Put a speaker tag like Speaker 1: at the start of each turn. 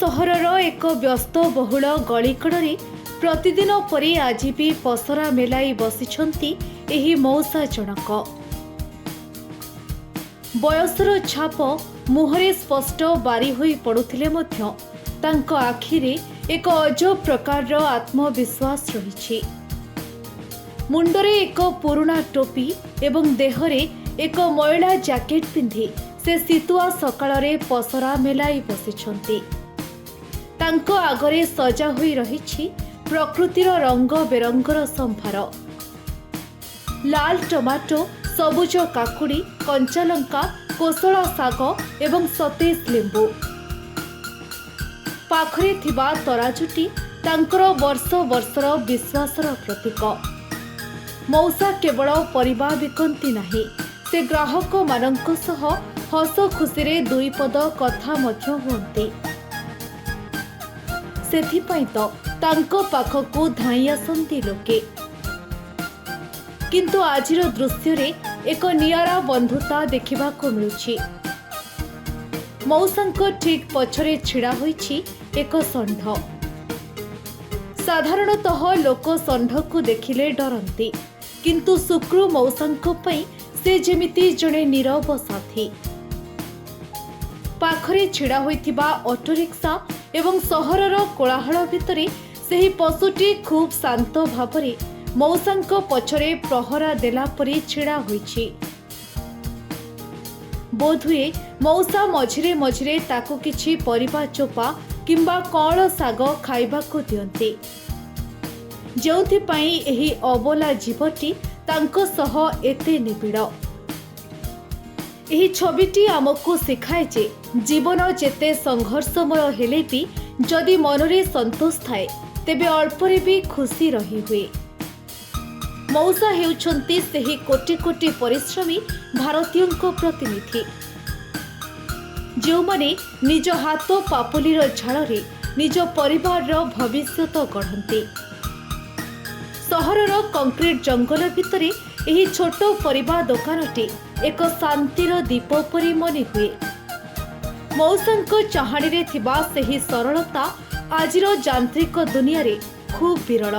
Speaker 1: सहरर एक व्यस्तबहुल गलिकड़े प्रतिदिन परी आज भी पसरा मेलाई बसिछंती एही मौसा जनक। बयसर छाप मुहरे स्पष्ट बारी होई पड़ुथिले मध्य तांको आखिरे एक अजब प्रकार आत्मविश्वास रही। मुंडरे एक पुराणा टोपी एवं देहरे एक मैला जैकेट पिंधि से शीतुआ सकाळे पसरा मेलाई बसिछंती। तांको आगरे सजा होई रहिछि प्रकृतिर रंग बेरंगर संभार। लाल टमाटो, सबुज काकुड़ी, कंचा लंका, कोसला साग एवं सतेज लेंबू। पाखरे थिबा तराजुटी तांकर वर्ष वर्षर विश्वासर प्रतीक। मौसा केवल परिबा बिकंती नाही, से ग्राहक मानक सह हस खुशी दुई पद कथा मध्य हुअन्ति। सेथिपाई तो तांको पाखकु धाई आसंती लोके। किंतु आजिर दृश्य रे एक नियारा बंधुता देखिबा को मिलुछि। मौसांको ठीक पछरे छिड़ा होइछि एक षंढ। साधारणतः लोक षंढ देखिले डरंती, किंतु सुक्रू मौसांको पई से जेमिति जणे नीरव साथी। पाखरे छिड़ा होइथिबा ऑटो रिक्शा एवं सहरर कोलाहल भितरे सेही पशुटी खूब शांत भावरे मौसांको पछरे प्रहरा देला परी छिड़ा होइछि। बोधुए मौसा मझिरे मझिरे ताकु किछि परिबा चोपा किंबा कळ साग खाइबाकु दियंती, जेउथि पई एही अबोला जीवटी तांको सह एते निबिड़। एही छबिटी आमको सिखाए जे जीवन जेते संघर्षमय हेले भी जदि मनरे संतोष थाए तेबे अल्परे भी खुशी रही हुए। मौसा हेउछंती सेही कोटी कोटी परिश्रमी भारतीयों प्रतिनिधि, जो माने निज हाथ पापुलीर झाड़े निज परिवार भविष्यत गढ़ंती। सहरर कंक्रीट जंगल भितरे एही छोट परिबा दुकानटी एक शांतिर दीप परी मने हुए। मौसांको चाहाणी रे थिबा सेही सरलता आजिर जांत्रिक दुनिया रे खूब विरल।